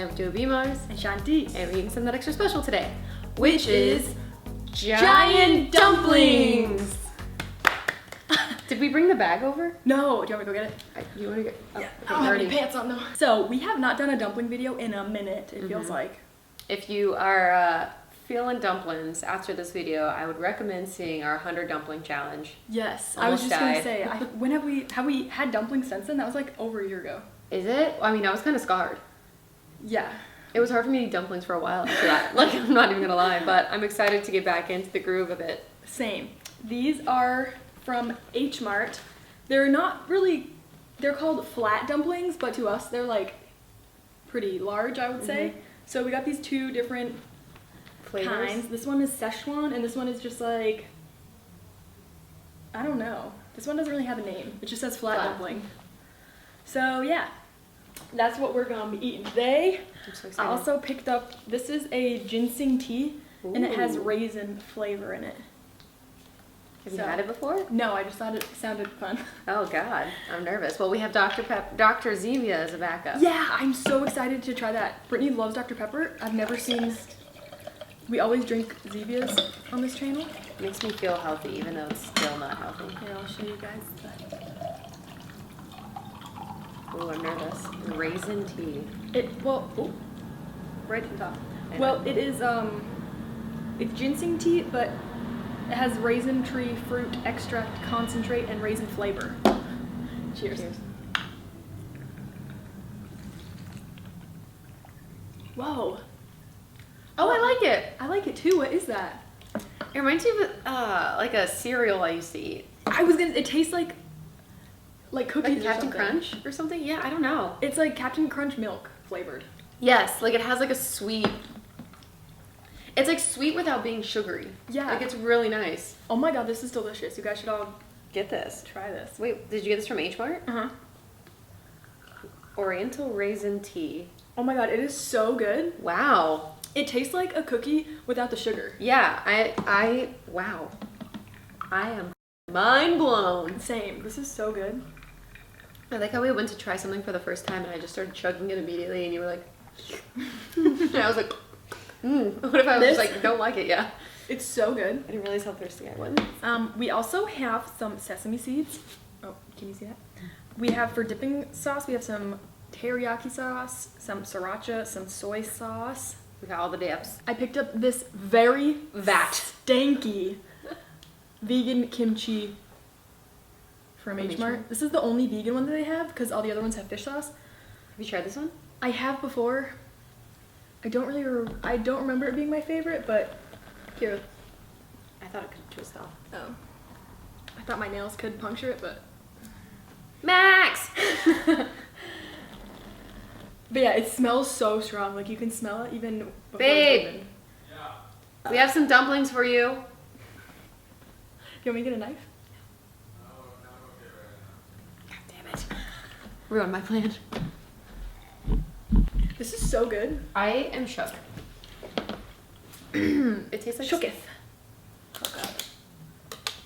we're doing BMARSZ and Shanti, and we're eating something extra special today, which is giant dumplings. Did we bring the bag over? No, do you want me to go get it? You want to get? Oh, Yeah, I don't have any pants on though. So we have not done a dumpling video in a minute, it feels like. If you are feeling dumplings after this video, I would recommend seeing our 100 dumpling challenge. Yes, Almost I was just died. gonna say, when have we had dumplings since then? That was like over a year ago. Is it? I mean, I was kind of scarred. Yeah. It was hard for me to eat dumplings for a while after that. Like, I'm not even gonna lie, but I'm excited to get back into the groove of it. Same. These are from HMart. They're not really, they're called flat dumplings, but to us they're like pretty large, I would say. So we got these two different Flavors. kinds. This one is Szechuan and this one is just like, I don't know. This one doesn't really have a name. It just says flat dumpling. So yeah, that's what we're gonna be eating today. I'm so I excited. also picked up, this is a ginseng tea and it has Ooh. raisin flavor in it. Have you had it before? No, I just thought it sounded fun. Oh God, I'm nervous. Well, we have Dr. Zevia as a backup. Yeah, I'm so excited to try that. Brittany loves Dr. Pepper. I've never seen, we always drink Zevias on this channel. It makes me feel healthy, even though it's still not healthy. Here, I'll show you guys. Oh, I'm nervous. Raisin tea. Right to the top. Well, it is, it's ginseng tea, but it has raisin tree fruit extract concentrate and raisin flavor. Cheers. Cheers. Whoa. Oh, I like it. I like it too. What is that? It reminds me of like a cereal I used to eat. It tastes like cookies Like or Captain something. Crunch or something? Yeah, I don't know. It's like Captain Crunch milk flavored. Yes, like it has like a sweet. It's like sweet without being sugary. Yeah. Like it's really nice. Oh my god, this is delicious. You guys should all Get this. try this. Wait, did you get this from HMart? Uh-huh. Oriental raisin tea. Oh my god, it is so good. Wow. It tastes like a cookie without the sugar. Yeah, wow. I am mind blown. Same. This is so good. I like how we went to try something for the first time and I just started chugging it immediately and you were like, and I was like, what if I was just like, don't like it? Yeah. It's so good. I didn't realize how thirsty I was. We also have some sesame seeds. Oh, can you see that? We have for dipping sauce, we have some teriyaki sauce, some sriracha, some soy sauce. We got all the dips. I picked up this very stanky vegan kimchi from HMart. This is the only vegan one that they have because all the other ones have fish sauce. Have you tried this one? I have before. I don't remember it being my favorite, but here. I thought it could twist off. Oh. I thought my nails could puncture it, but Max! but yeah, it smells so strong. Like you can smell it even before Babe. it's open. We have some dumplings for you. You want me to get a knife? God damn it. Ruined my plan. This is so good. I am shook. It tastes like Shooketh.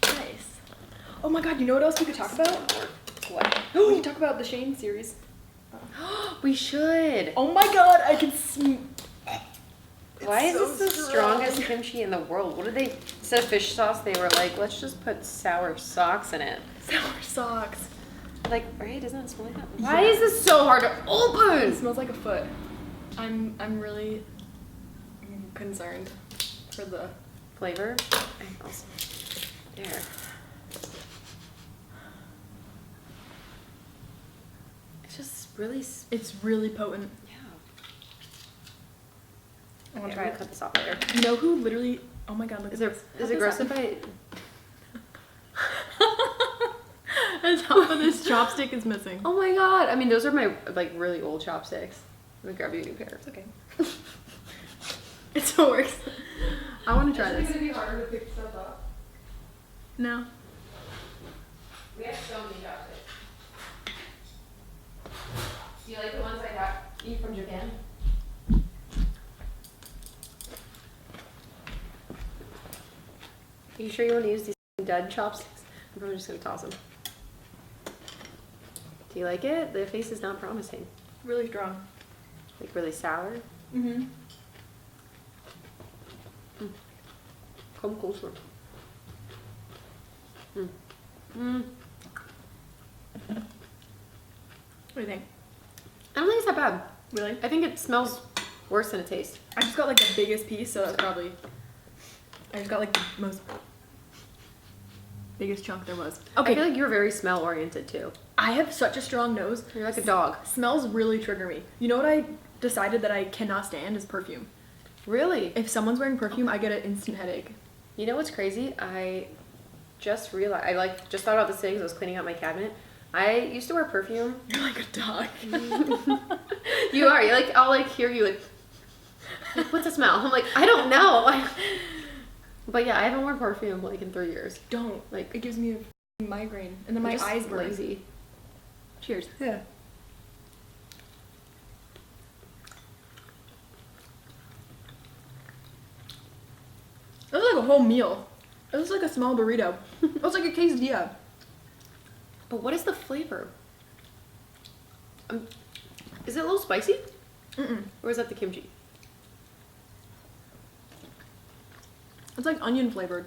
Nice. Oh my god, you know what else we could talk about? What? We could talk about the Shane series. We should. Oh my god, I can see. Why is so this the strongest kimchi in the world? What did they, instead of fish sauce, they were like, let's just put sour socks in it. Sour socks. Like, right? Doesn't it smell like that? Why is this so hard to It open? smells like a foot. I'm really concerned for the Flavor? And also, there. It's just really, It's really potent. yeah. I want Okay, to I'm try gonna it. cut this off later. You know who literally? Oh my god, look Is at it, this. is it gross if I, The top of this chopstick is missing. oh my god. I mean, those are my, like, really old chopsticks. I'm gonna grab you a new pair. It's okay. It still works. I want to try this. It's gonna be harder to pick stuff up. No. We have so many chopsticks. Do you like the ones I got you from Japan? Are you sure you want to use these dead chopsticks? I'm probably just gonna toss them. Do you like it? The face is not promising. Really strong. Like really sour. Mm-hmm. Come closer. Mm. What do you think? I don't think it's that bad. Really? I think it smells worse than it tastes. I just got like the biggest piece, so that's probably. I just got like the most biggest chunk there was. Okay. I feel like you're very smell oriented too. I have such a strong nose. You're like a dog. Smells really trigger me. You know what I decided that I cannot stand is perfume. Really? If someone's wearing perfume, I get an instant headache. You know what's crazy? I just realized, I like just thought about this thing as I was cleaning out my cabinet. I used to wear perfume. You're like a dog. You are. You're like, I'll like hear you like, what's the smell? I'm like, I don't know. But yeah, I haven't worn perfume like in 3 years. Don't. Like, it gives me a migraine. And then my eyes burn. Lazy. Cheers. Yeah. It was like a whole meal. It was like a small burrito. It was like a quesadilla. But what is the flavor? Is it a little spicy? Mm-mm. Or is that the kimchi? It's like onion flavored.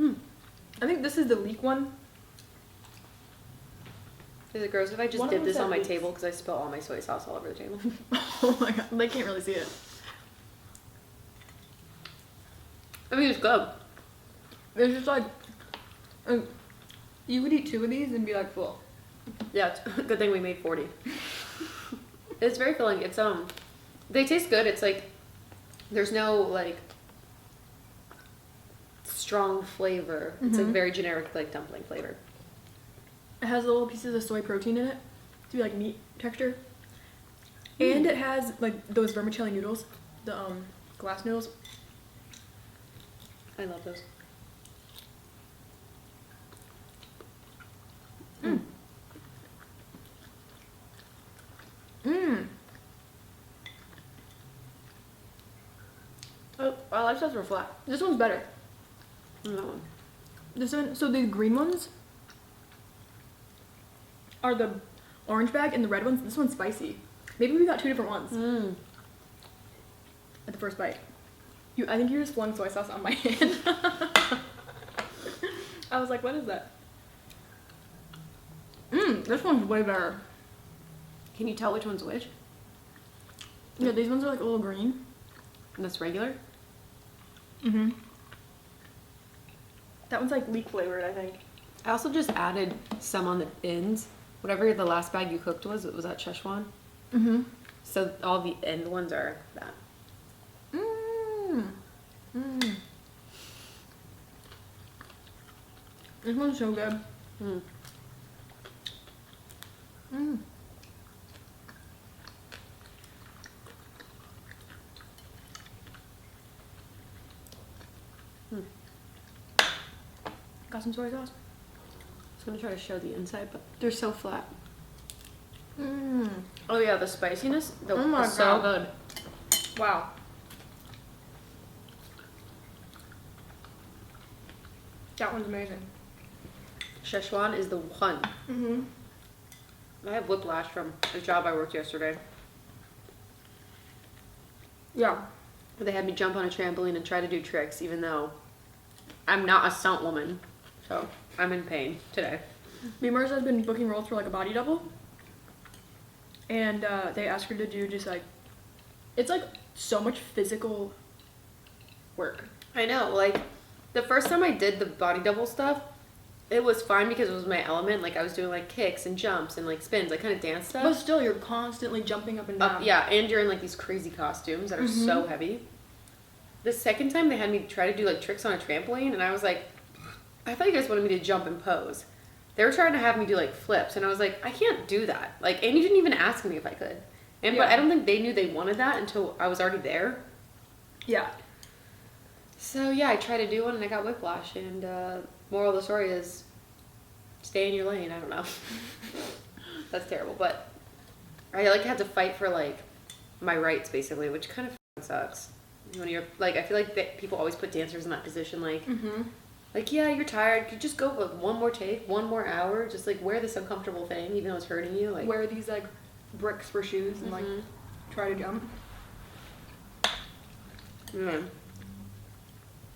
I think this is the leek one. Is it gross if I just One of did them this said on my leeks. table because I spill all my soy sauce all over the table? Oh my god, they can't really see it. I mean, it's good. It's just like, you would eat 2 of these and be like full. Yeah, it's a good thing we made 40. It's very filling. It's they taste good. It's like there's no like strong flavor. It's like very generic like dumpling flavor. It has little pieces of soy protein in it to be like meat texture. And it has like those vermicelli noodles, the glass noodles. I love those. Oh, I like those were flat. This one's better. No. This one, so the green ones are the orange bag and the red ones, this one's spicy. Maybe we got 2 different ones at the first bite. I think you just flung soy sauce on my hand. I was like, what is that? This one's way better. Can you tell which one's which? Yeah, these ones are like a little green. And that's regular? That one's like leek flavored, I think. I also just added some on the ends. Whatever the last bag you cooked was that Szechuan? So all the end ones are that. This one's so good. Got some soy sauce. I was gonna try to show the inside, but they're so flat. Mm. Oh yeah, the spiciness. Oh my so God. good. Wow. That one's amazing. Szechuan is the one. Mm-hmm. I have whiplash from a job I worked yesterday. Yeah. Where they had me jump on a trampoline and try to do tricks, even though I'm not a stunt woman. So I'm in pain today. BMARSZ has been booking roles for like a body double. And they asked her to do just like, it's like so much physical work. I know, like the first time I did the body double stuff, it was fine because it was my element. Like I was doing like kicks and jumps and like spins, like kind of dance stuff. But still, you're constantly jumping up and down. Yeah, and you're in like these crazy costumes that are so heavy. The second time they had me try to do like tricks on a trampoline, and I was like, I thought you guys wanted me to jump and pose. They were trying to have me do like flips, and I was like, I can't do that. Like, and you didn't even ask me if I could. And but I don't think they knew they wanted that until I was already there. Yeah. So yeah, I tried to do one and I got whiplash. And moral of the story is, stay in your lane. I don't know. That's terrible, but I like had to fight for like my rights basically, which kind of sucks. When you're like, I feel like that people always put dancers in that position, like. Like, yeah, you're tired. Could you just go with one more take, 1 more hour? Just, like, wear this uncomfortable thing, even though it's hurting you. Like, wear these, like, bricks for shoes and like try to jump.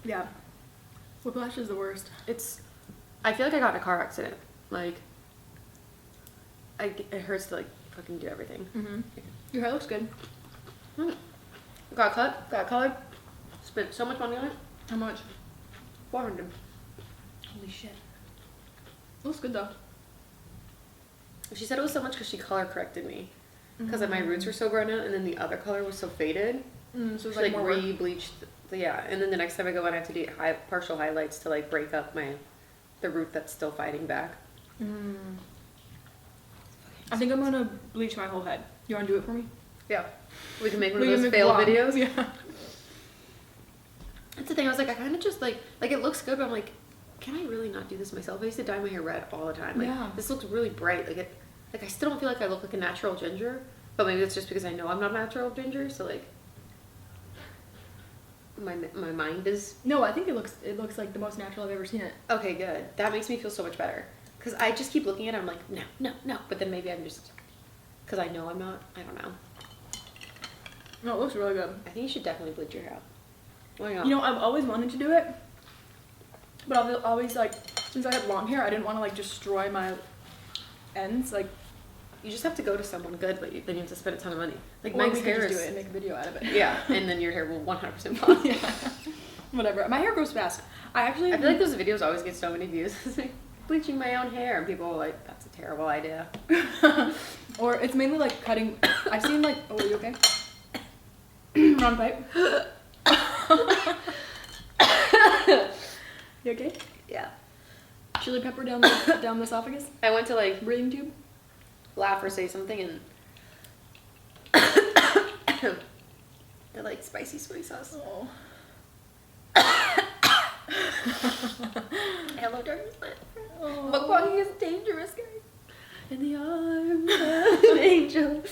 Yeah. Whiplash is the worst. I feel like I got in a car accident. Like, it hurts to like fucking do everything. Your hair looks good. Got cut, got colored, spent so much money on it. How much? $400. Holy shit. Looks good though. She said it was so much because she color corrected me. Because my roots were so grown out and then the other color was so faded. So it was she like re-bleached. Yeah, and then the next time I go in I have to do partial highlights to like break up the root that's still fighting back. I think I'm gonna bleach my whole head. You wanna do it for me? Yeah. We can make one of those fail videos. Yeah. That's the thing, I was like, I kind of just like it looks good, but I'm like, can I really not do this myself? I used to dye my hair red all the time. Like, this looks really bright. Like I still don't feel like I look like a natural ginger, but maybe it's just because I know I'm not natural ginger, so like, my mind is... No, I think it looks like the most natural I've ever seen it. Okay, good. That makes me feel so much better. Because I just keep looking at it, I'm like, no. But then maybe I'm just... Because I know I'm not. I don't know. No, it looks really good. I think you should definitely bleach your hair out. Why not? You know, I've always wanted to do it. But I've always, like, since I had long hair, I didn't want to, like, destroy my ends. Like, you just have to go to someone good, but then you have to spend a ton of money. Like, or Mike's we could hair just is... do it and make a video out of it. Yeah, and then your hair will 100% pop. Yeah. Whatever. My hair grows fast. I feel like those videos always get so many views. Like, bleaching my own hair, and people are like, that's a terrible idea. Or it's mainly, like, cutting... I've seen, like... Oh, are you okay? Wrong pipe. You okay? Yeah. Chili pepper down the esophagus? I went to like breathing tube, laugh or say something and they're like spicy soy sauce. Oh. Hello, darkness. Oh. Mukbang is dangerous, guys. In the arms of an angel.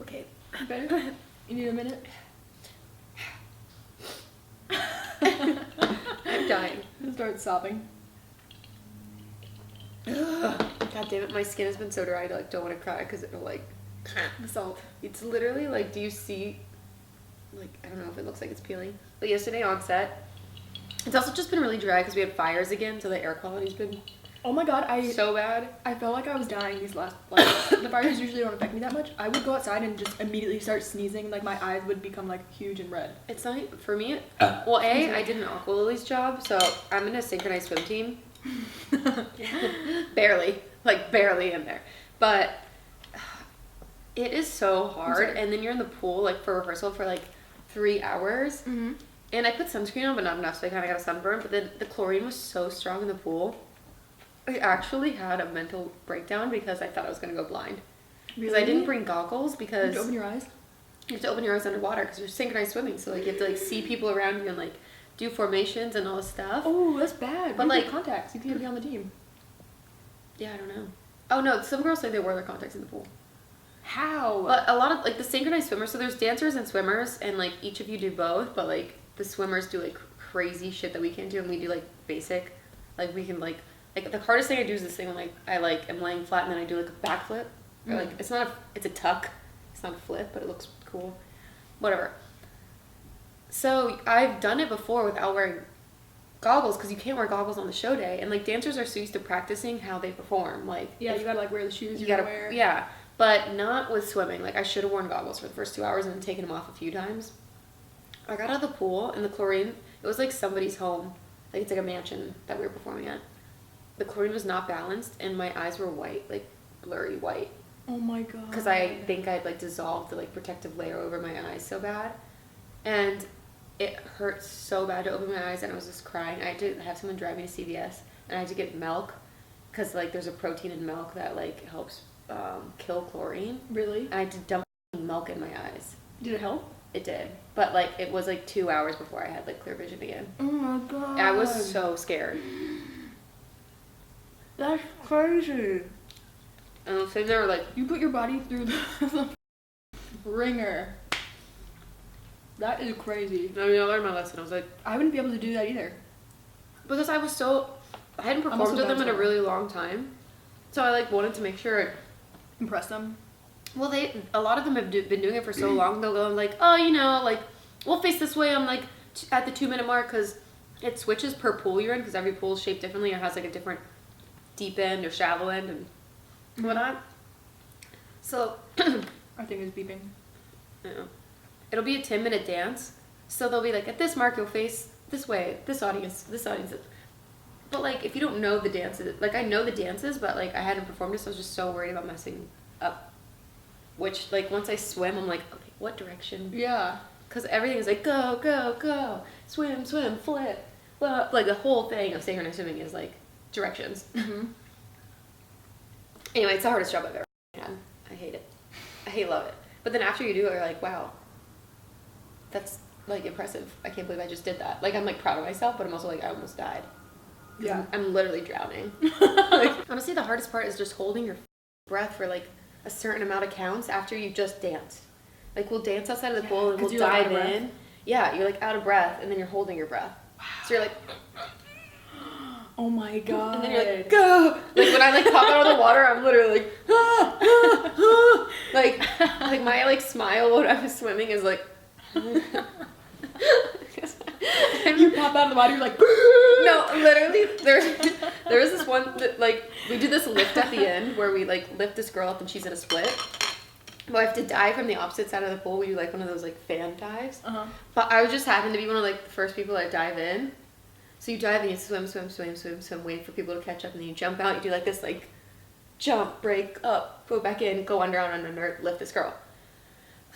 Okay. Better? You need a minute? I'm dying. Start sobbing. God damn it, my skin has been so dry I like don't want to cry because it'll like the salt. It's literally like, do you see, like, I don't know if it looks like it's peeling, but yesterday on set, it's also just been really dry because we had fires again, so the air quality's been oh my god, so bad. I felt like I was dying these last, like, the fires usually don't affect me that much. I would go outside and just immediately start sneezing, like my eyes would become like huge and red. It's not, for me, well, I did an Aqua Lily's job, so I'm in a synchronized swim team. barely in there, but it is so hard, and then you're in the pool like for rehearsal for like 3 hours, and I put sunscreen on but not enough, so I kind of got a sunburn, but then the chlorine was so strong in the pool I actually had a mental breakdown because I thought I was going to go blind. Because I didn't bring goggles because you have to open your eyes. You have to open your eyes underwater because you're synchronized swimming, so like you have to like see people around you and like do formations and all this stuff. Oh, that's bad. But like contacts, you can't be on the team. Yeah, I don't know. Oh no, some girls say they wear their contacts in the pool. How? But a lot of like the synchronized swimmers, so there's dancers and swimmers, and like each of you do both, but like the swimmers do like crazy shit that we can't do, and we do like basic, like we can like the hardest thing I do is this thing when like I like am laying flat and then I do like a backflip, or like it's a tuck, it's not a flip, but it looks cool, whatever. So I've done it before without wearing goggles because you can't wear goggles on the show day, and like dancers are so used to practicing how they perform, like yeah, you gotta like wear the shoes you gotta wear. Yeah, but not with swimming. Like I should have worn goggles for the first 2 hours and then taken them off a few times. I got out of the pool and the chlorine, it was like somebody's home, like it's like a mansion that we were performing at. The chlorine was not balanced and my eyes were white, like blurry white. Oh my god. Because I think I'd like dissolved the like protective layer over my eyes so bad, and it hurt so bad to open my eyes, and I was just crying. I had to have someone drive me to CVS, and I had to get milk because like there's a protein in milk that like helps kill chlorine. Really? And I had to dump milk in my eyes. Did it help? It did, but like it was like 2 hours before I had like clear vision again. Oh my god. I was so scared. That's crazy. And the thing they were like, you put your body through the ringer. That is crazy. I mean, I learned my lesson. I was like, I wouldn't be able to do that either. Because I hadn't performed with them in a really long time. So I like wanted to make sure impress them. Well, a lot of them have been doing it for so long. They'll go like, oh, you know, like we'll face this way on like at the 2-minute mark because it switches per pool you're in because every pool is shaped differently or has like a different deep end or shallow end and whatnot. So Our thing is beeping. Yeah. It'll be a 10-minute dance. So they'll be like, at this mark, you'll face this way, this audience. But like, if you don't know the dances, like I know the dances, but like I hadn't performed it, so I was just so worried about messing up. Which like once I swim, I'm like, okay, what direction? Yeah. Because everything is like, go, go, go, swim, swim, flip. Like the whole thing of synchronized swimming is like directions. Mm-hmm. Anyway, it's the hardest job I've ever had. I hate it. Love it. But then after you do it, you're like, wow, that's like impressive. I can't believe I just did that. Like I'm like proud of myself, but I'm also like I almost died. Yeah. I'm literally drowning. Like, honestly, the hardest part is just holding your breath for like a certain amount of counts after you just danced. Like we'll dance outside of the pool and we'll dive in. Yeah, you're like out of breath and then you're holding your breath. Wow. So you're like, oh my god. and then you're like, go. Like when I like pop out of the water, I'm literally like, ah, ah, ah. Like my like smile when I was swimming is like. You pop out of the water, you're like, no, literally, there was this one that, like, we do this lift at the end where we, like, lift this girl up and she's in a split. Well, I have to dive from the opposite side of the pool. We do, like, one of those, like, fan dives. Uh-huh. But I just happened to be one of, like, the first people that dive in. So you dive and you swim, wait for people to catch up, and then you jump out. You do, like, this, like, jump, break, up, go back in, go under, lift this girl.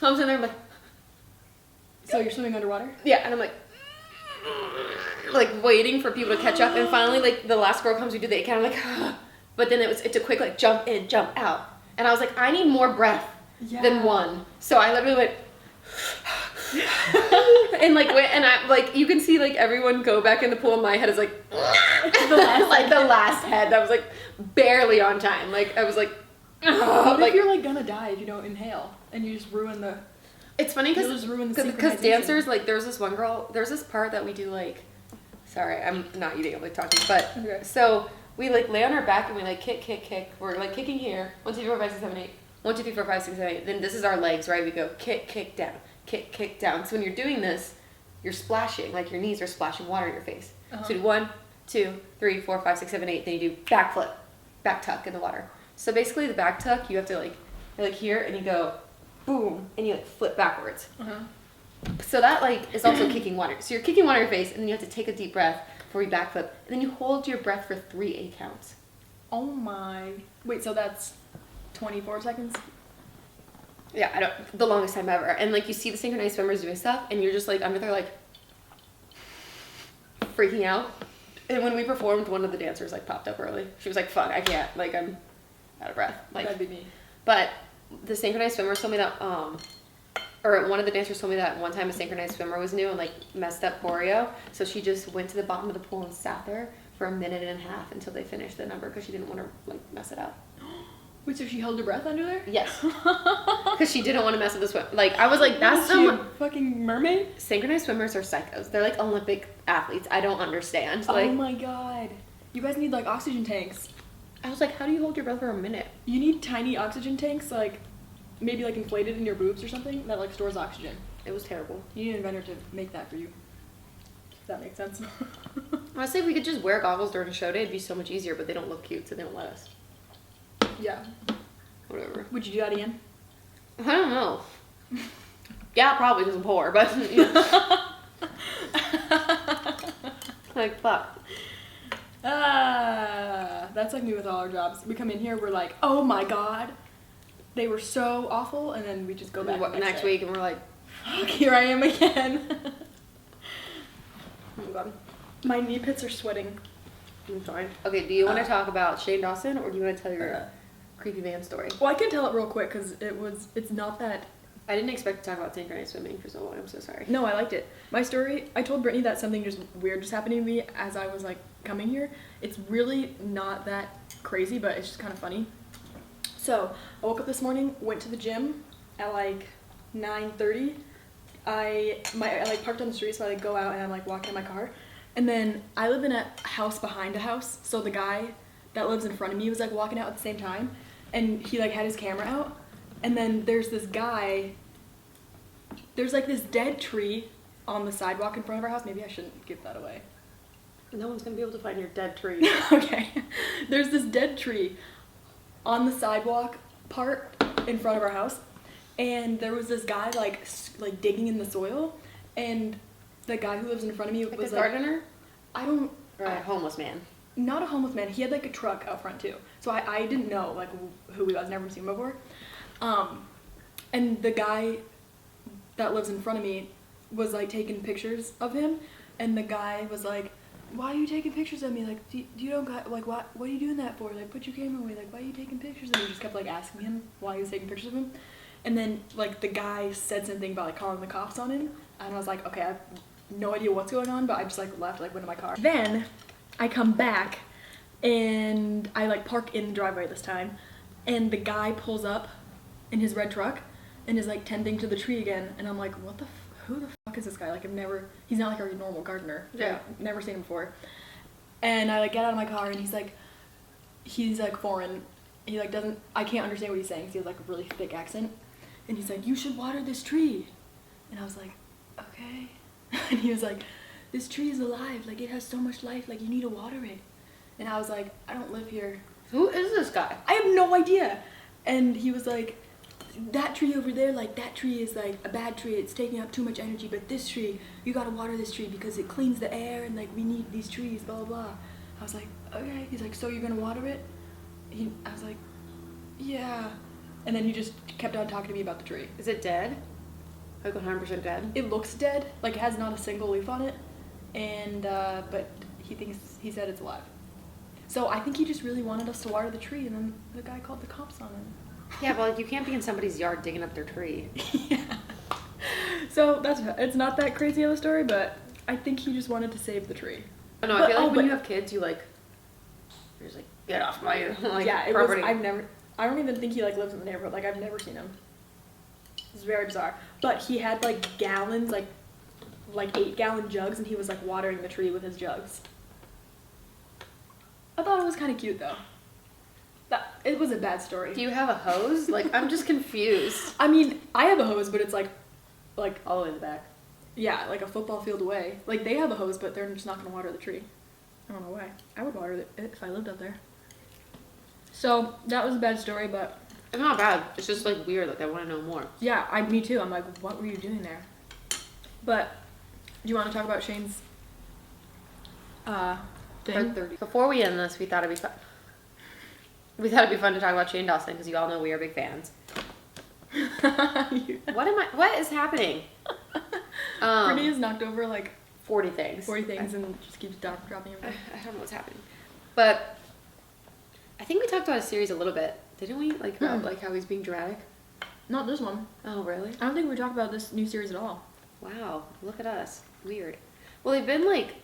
So I'm sitting there, I'm like... So you're swimming underwater? Yeah, and I'm like waiting for people to catch up, and finally like the last girl comes, we do the 8 count, I'm like but then it's a quick like jump in, jump out, and I was like I need more breath than one, so I literally went and like went, and I like you can see like everyone go back in the pool, and my head is like the last head that was like barely on time, like I was like what if you're like gonna die if you don't inhale and you just ruin the... It's funny because dancers, like, there's this one girl, there's this part that we do, like, sorry, I'm not eating, I'm, like, talking, but, okay. So, we, like, lay on our back and we, like, kick, we're, like, kicking here, 1, 2, 3, 4, 5, 6, 7, 8, 1, 2, 3, 4, 5, 6, 7, 8, then this is our legs, right, we go kick down, so when you're doing this, you're splashing, like, your knees are splashing water in your face, So you do 1, 2, 3, 4, 5, 6, 7, 8, then you do back flip, back tuck in the water, so basically the back tuck, you have to, like, you're, like, here, and you go, boom, and you like flip backwards. So that like is also kicking water. So you're kicking water in your face, and then you have to take a deep breath before you backflip, and then you hold your breath for 3 8 counts. Oh my! Wait, so that's 24 seconds? Yeah, the longest time ever. And like you see the synchronized swimmers doing stuff, and you're just like under there like freaking out. And when we performed, one of the dancers like popped up early. She was like, "Fuck, I can't. Like I'm out of breath." Like that'd be me. But the synchronized swimmer told me that, or one of the dancers told me that one time a synchronized swimmer was new and like messed up choreo, so she just went to the bottom of the pool and sat there for a minute and a half until they finished the number because she didn't want to like mess it up. Wait, so she held her breath under there? Yes. Because she didn't want to mess with the swim. Like I was like, that's some fucking mermaid. Synchronized swimmers are psychos. They're like Olympic athletes. I don't understand. Like, oh my god, you guys need like oxygen tanks. I was like, how do you hold your breath for a minute? You need tiny oxygen tanks, like maybe like inflated in your boobs or something that like stores oxygen. It was terrible. You need an inventor to make that for you. Does that make sense? Honestly, if we could just wear goggles during a show day, it'd be so much easier, but they don't look cute, so they don't let us. Yeah. Whatever. Would you do that again? I don't know. Yeah, probably because I'm poor, but you know. Like, fuck. That's like me with all our jobs. We come in here, we're like, oh my god, they were so awful, and then we just go back next week and we're like, fuck, here I am again. Oh my god. My knee pits are sweating. I'm sorry. Okay, do you want to talk about Shane Dawson, or do you want to tell your creepy van story? Well, I can tell it real quick because it's not that... I didn't expect to talk about synchronized swimming for so long. I'm so sorry. No, I liked it. My story, I told Brittany that something just weird just happened to me as I was like coming here. It's really not that crazy, but it's just kind of funny. So I woke up this morning, went to the gym at like 9:30. I like parked on the street, so I like go out and I'm like walking in my car. And then I live in a house behind a house, so the guy that lives in front of me was like walking out at the same time, and he like had his camera out. And then there's this guy. There's like this dead tree on the sidewalk in front of our house. Maybe I shouldn't give that away. No one's gonna be able to find your dead tree. Okay. There's this dead tree on the sidewalk part in front of our house, and there was this guy like digging in the soil, and the guy who lives in front of me was a like, gardener? I don't. Or a homeless man? Not a homeless man. He had like a truck out front too. So I didn't know like who he was. Never seen him before. And the guy that lives in front of me was like taking pictures of him, and the guy was like, why are you taking pictures of me? Like, you don't got, like, what are you doing that for? Like, put your camera away. Like, why are you taking pictures? And he just kept, like, asking him why he was taking pictures of him. And then, like, the guy said something about, like, calling the cops on him. And I was like, okay, I have no idea what's going on, but I just, like, left, like, went to my car. Then, I come back, and I, like, park in the driveway this time. And the guy pulls up in his red truck and is, like, tending to the tree again. And I'm like, what the who the fuck is this guy? Like, he's not like a normal gardener. Yeah. I've never seen him before. And I like get out of my car and he's like foreign. He like I can't understand what he's saying because he has like a really thick accent. And he's like, you should water this tree. And I was like, okay. And he was like, this tree is alive. Like, it has so much life. Like, you need to water it. And I was like, I don't live here. Who is this guy? I have no idea. And he was like, that tree over there, like, that tree is like a bad tree, it's taking up too much energy, but this tree, you gotta water this tree because it cleans the air and like we need these trees, blah blah blah. I was like, okay. He's like, so you're gonna water it? I was like, yeah. And then he just kept on talking to me about the tree. Is it dead? Like 100% dead? It looks dead, like it has not a single leaf on it, and but he said it's alive. So I think he just really wanted us to water the tree, and then the guy called the cops on him. Yeah, but like you can't be in somebody's yard digging up their tree. Yeah. So it's not that crazy of a story, but I think he just wanted to save the tree. Oh, no, I feel like when you have kids, you're just like, get off my property. I don't even think he like lives in the neighborhood. Like, I've never seen him. It's very bizarre. But he had like gallons, like 8-gallon jugs, and he was like watering the tree with his jugs. I thought it was kind of cute though. It was a bad story. Do you have a hose? Like, I'm just confused. I mean, I have a hose, but it's like all the way in the back. Yeah, like a football field away. Like, they have a hose, but they're just not going to water the tree. I don't know why. I would water it if I lived up there. So, that was a bad story, but... It's not bad. It's just, like, weird. Like, I want to know more. Yeah, me too. I'm like, what were you doing there? But, do you want to talk about Shane's thing? 30. Before we end this, we thought it'd be fun. We thought it'd be fun to talk about Shane Dawson, because you all know we are big fans. What is happening? Brittany has knocked over like 40 things. And just keeps dropping everything. I don't know what's happening. But I think we talked about a series a little bit, didn't we? Like about like how he's being dramatic. Not this one. Oh, really? I don't think we talked about this new series at all. Wow, look at us. Weird. Well, they've been like,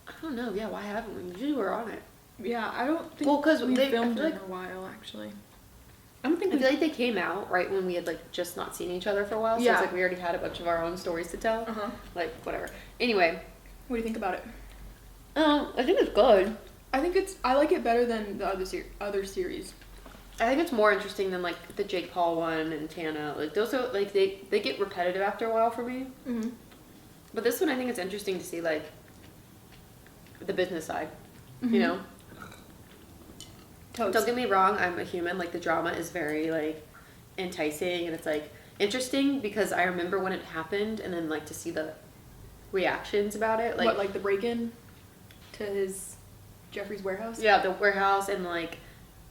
I don't know. Yeah, why haven't we? Usually we're on it. Yeah, I don't think because we filmed it in a while, actually. I feel like they came out right when we had like just not seen each other for a while. So it's like we already had a bunch of our own stories to tell. Like, whatever. Anyway. What do you think about it? I think it's good. I like it better than the other series. I think it's more interesting than like the Jake Paul one and Tana. Like those are like they get repetitive after a while for me. Mm-hmm. But this one I think it's interesting to see like the business side. Mm-hmm. You know. Toast. Don't get me wrong, I'm a human. Like the drama is very like enticing and it's like interesting because I remember when it happened and then like to see the reactions about it. Like what, like the break-in to Jeffree's warehouse? Yeah, the warehouse and like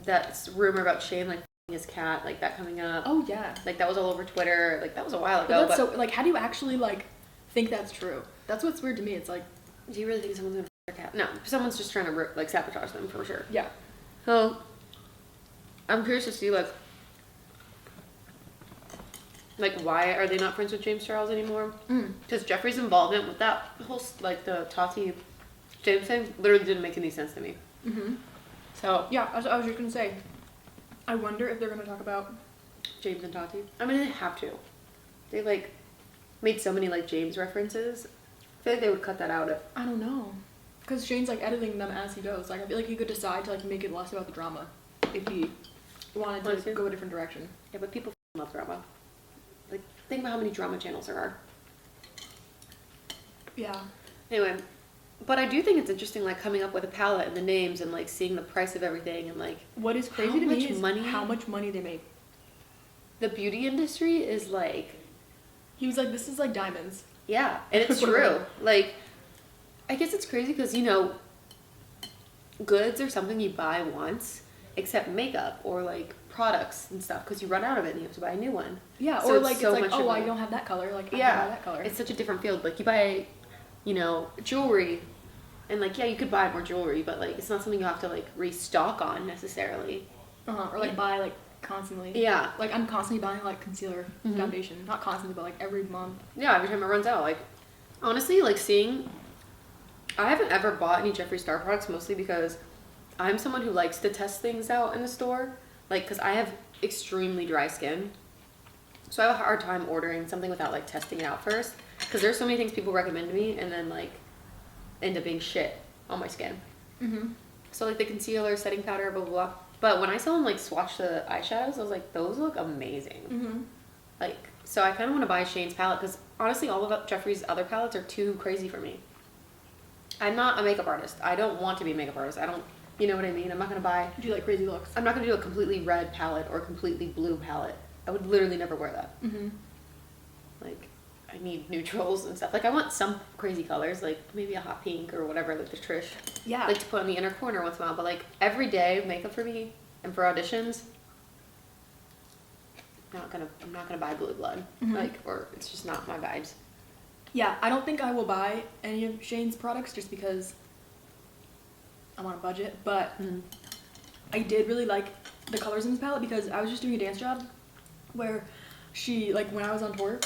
that rumor about Shane like his cat, like that coming up. Oh yeah. Like that was all over Twitter. Like that was a while ago. But so like how do you actually like think that's true? That's what's weird to me. It's like, do you really think someone's gonna f their cat? No, someone's just trying to like sabotage them for sure. Yeah. So I'm curious to see like why are they not friends with James Charles anymore? Because Jeffree's involvement with that whole like the Tati James thing literally didn't make any sense to me. Mm-hmm. So yeah, I was just gonna say, I wonder if they're gonna talk about James and Tati. I mean, they have to. They like made so many like James references. I feel like they would cut that out. I don't know, because Shane's like editing them as he goes. Like I feel like he could decide to like make it less about the drama if he wanted to go a different direction. Yeah, but people love drama. Like, think about how many drama channels there are. Yeah. Anyway, but I do think it's interesting, like, coming up with a palette and the names and, like, seeing the price of everything and, like... What is crazy to me is how much money they make. The beauty industry is, like... He was like, this is like diamonds. Yeah, and it's true. Like, I guess it's crazy because, you know, goods are something you buy once, except makeup or, like, products and stuff, because you run out of it and you have to buy a new one. Yeah, so or, like, it's like, oh, I don't have that color. Like, I can buy that color. It's such a different field. Like, you buy... you know, jewelry, and like, yeah, you could buy more jewelry, but like, it's not something you have to like restock on necessarily. Or like buy like constantly. Yeah. Like I'm constantly buying like concealer, foundation, not constantly, but like every month. Yeah, every time it runs out. Like, honestly, like I haven't ever bought any Jeffree Star products, mostly because I'm someone who likes to test things out in the store. Like, because I have extremely dry skin. So I have a hard time ordering something without like testing it out first. Because there's so many things people recommend to me and then like end up being shit on my skin. So like the concealer, setting powder, blah, blah, blah. But when I saw them like swatch the eyeshadows, I was like, those look amazing. Like, so I kind of want to buy Shane's palette because honestly, all of Jeffree's other palettes are too crazy for me. I'm not a makeup artist. I don't want to be a makeup artist. I don't, you know what I mean? I'm not going to buy... Do you like crazy looks? I'm not going to do a completely red palette or a completely blue palette. I would literally never wear that. Like, I need neutrals and stuff. Like, I want some crazy colors, like maybe a hot pink or whatever, like the Trish. Yeah. Like to put on the inner corner once in a while. But like every day makeup for me and for auditions, I'm not gonna buy Blue Blood. Like, or it's just not my vibes. Yeah, I don't think I will buy any of Shane's products just because I'm on a budget. But I did really like the colors in this palette because I was just doing a dance job where she, like, when I was on tour,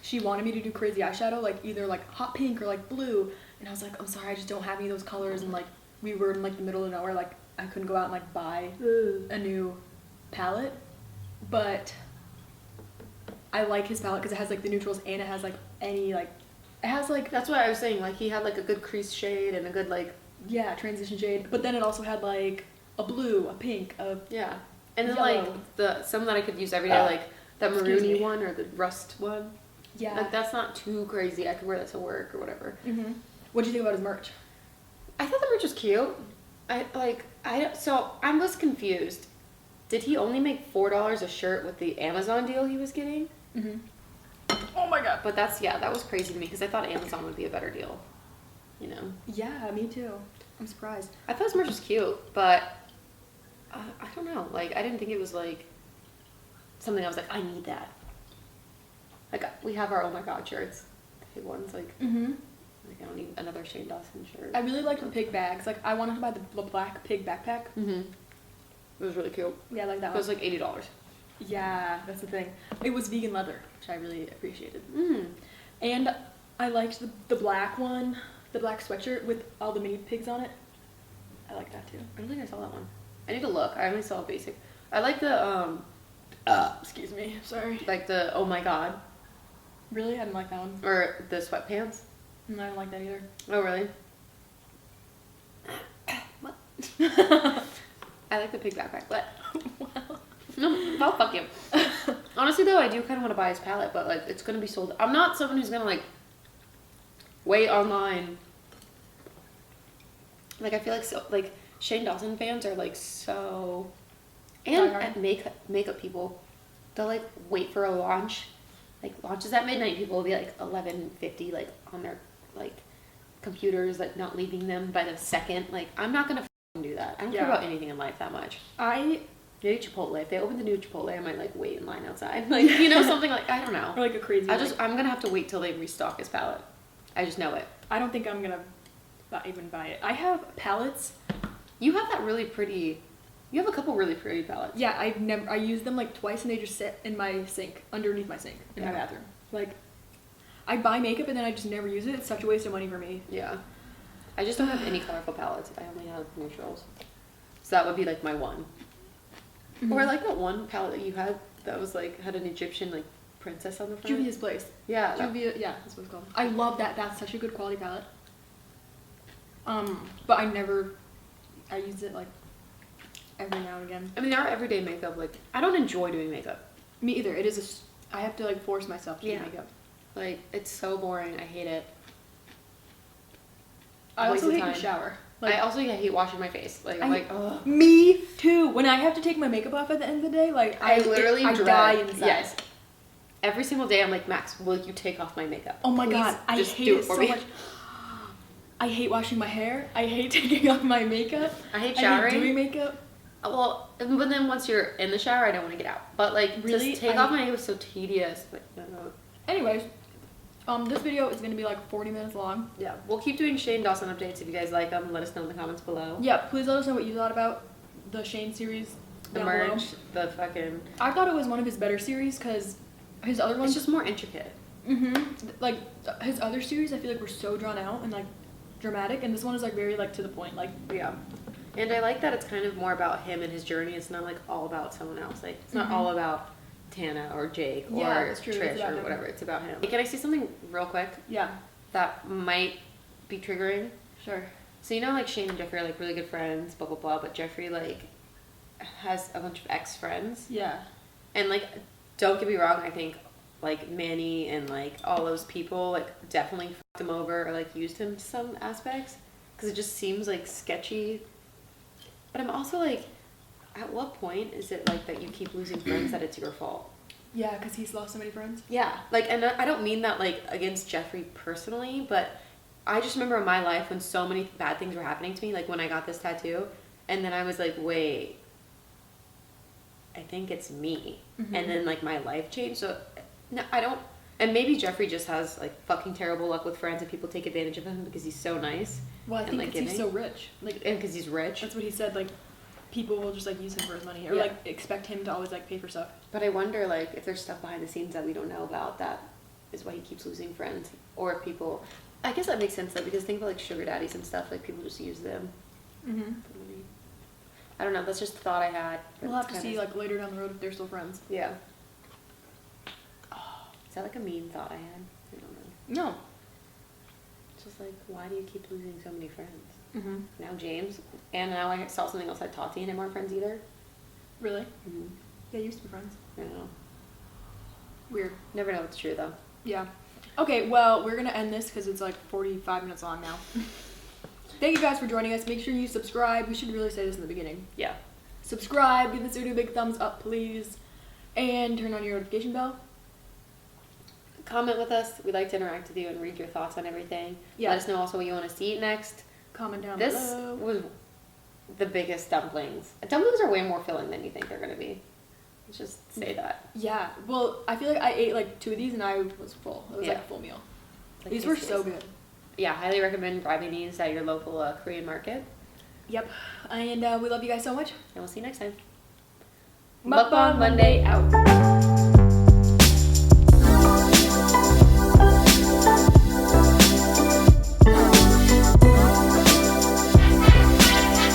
she wanted me to do crazy eyeshadow, like either like hot pink or like blue, and I was like, I'm sorry, I just don't have any of those colors. And like we were in like the middle of nowhere, like I couldn't go out and like buy a new palette. But I like his palette because it has like the neutrals and it has like any like, it has like, that's what I was saying, like he had like a good crease shade and a good like, yeah, transition shade, but then it also had like a blue, a pink, a yeah, and then yellow. like some that I could use every day, like that maroony one or the rust one. Yeah. Like, that's not too crazy. I could wear that to work or whatever. What do you think about his merch? I thought the merch was cute. So I was confused. Did he only make $4 a shirt with the Amazon deal he was getting? Oh my god. But that was crazy to me because I thought Amazon would be a better deal. You know? Yeah, me too. I'm surprised. I thought his merch was cute, but I don't know. Like, I didn't think it was like something I was like, I need that. Like, we have our Oh My God shirts. The big ones, like, like I don't need another Shane Dawson shirt. I really liked the pig bags. Like, I wanted to buy the black pig backpack. It was really cute. Yeah, I like that one. It was like $80. Yeah, that's the thing. It was vegan leather, which I really appreciated. And I liked the black one, the black sweatshirt with all the mini pigs on it. I like that too. I don't think I saw that one. I need to look. I only saw a basic. I like the, excuse me, sorry. like the Oh My God. Really? I didn't like that one. Or the sweatpants. No, I don't like that either. Oh, really? What? I like the pig backpack, but... Wow. No, well, fuck you. Honestly, though, I do kind of want to buy his palette, but, like, it's going to be sold... I'm not someone who's going to, like, wait online. Like, I feel like, so, like, Shane Dawson fans are, like, so... And makeup people, they'll, like, wait for a launch. Like, launches at midnight, people will be, like, 11:50, like, on their, like, computers, like, not leaving them by the second. Like, I'm not gonna do that. I don't care about anything in life that much. Maybe Chipotle. If they open the new Chipotle, I might, like, wait in line outside. Like, you know, something like, I don't know. Or, like, a crazy... I'm gonna have to wait till they restock his palette. I just know it. I don't think I'm gonna even buy it. I have palettes. You have that really pretty... You have a couple really pretty palettes. Yeah, I use them like twice and they just sit in my sink, underneath my sink in my bathroom. Like, I buy makeup and then I just never use it. It's such a waste of money for me. Yeah. I just don't have any colorful palettes. I only have neutrals. So that would be like my one. Or like that one palette that you had that was like, had an Egyptian like princess on the front. Juvia's Place. Yeah. Juvia, yeah, that's what it's called. I love that. That's such a good quality palette. But I use it like every now and again. I mean, there are everyday makeup. Like, I don't enjoy doing makeup. Me either. It is I have to like force myself to do makeup. Like, it's so boring. I hate it. I also hate the shower. Like, I also hate washing my face. Like, I'm like, ugh. Me too. When I have to take my makeup off at the end of the day, like I literally die inside. Yes. Every single day, I'm like, Max, will you take off my makeup? Oh my God, I hate it so much. I hate washing my hair. I hate taking off my makeup. I hate showering. I hate doing makeup. Well, but then once you're in the shower, I don't want to get out. But like, really, just take off my makeup is so tedious. Like, anyways, this video is gonna be like 40 minutes long. Yeah, we'll keep doing Shane Dawson updates if you guys like them. Let us know in the comments below. Yeah, please let us know what you thought about the Shane series. The merge, the fucking. I thought it was one of his better series because his other ones. It's just more intricate. Like his other series, I feel like were so drawn out and like dramatic, and this one is like very like to the point. Like yeah. And I like that it's kind of more about him and his journey. It's not like all about someone else. Like it's not all about Tana or Jake or Trish or whatever. It's about him. Can I say something real quick? Yeah. That might be triggering. Sure. So you know, like Shane and Jeffree are like really good friends, blah blah blah. But Jeffree like has a bunch of ex-friends. Yeah. And like, don't get me wrong. I think like Manny and like all those people like definitely fucked him over or like used him to some aspects because it just seems like sketchy. But I'm also like, at what point is it like that you keep losing friends that it's your fault? Yeah, because he's lost so many friends. Yeah, like, and I don't mean that like against Jeffree personally, but I just remember in my life when so many bad things were happening to me, like when I got this tattoo, and then I was like, wait, I think it's me. And then like my life changed. So no, I don't, and maybe Jeffree just has like fucking terrible luck with friends and people take advantage of him because he's so nice. Well, I think like, he's so rich. Like, and because he's rich. That's what he said. Like, people will just like use him for his money or like expect him to always like pay for stuff. But I wonder like if there's stuff behind the scenes that we don't know about that is why he keeps losing friends, or if people. I guess that makes sense though, because think about like sugar daddies and stuff. Like people just use them. For money. I don't know. That's just a thought I had. We'll have to see like later down the road if they're still friends. Yeah. Is that like a mean thought I had? I don't know. No. It's just like, why do you keep losing so many friends? Now James, and now I saw something else that Tati and him aren't friends either. Really? They used to be friends. I don't know. Weird. Never know what's true though. Yeah. Okay, well, we're gonna end this because it's like 45 minutes long now. Thank you guys for joining us. Make sure you subscribe. We should really say this in the beginning. Yeah. Subscribe. Give this video a big thumbs up, please. And turn on your notification bell. Comment with us. We'd like to interact with you and read your thoughts on everything. Yeah. Let us know also what you want to see next. Comment down below. This was the biggest dumplings. Dumplings are way more filling than you think they're going to be. Let's just say that. Yeah. Well, I feel like I ate like 2 of these and I was full. It was like a full meal. Like these were so good. Yeah, highly recommend grabbing these at your local Korean market. Yep. And we love you guys so much. And we'll see you next time. Mukbang Monday out.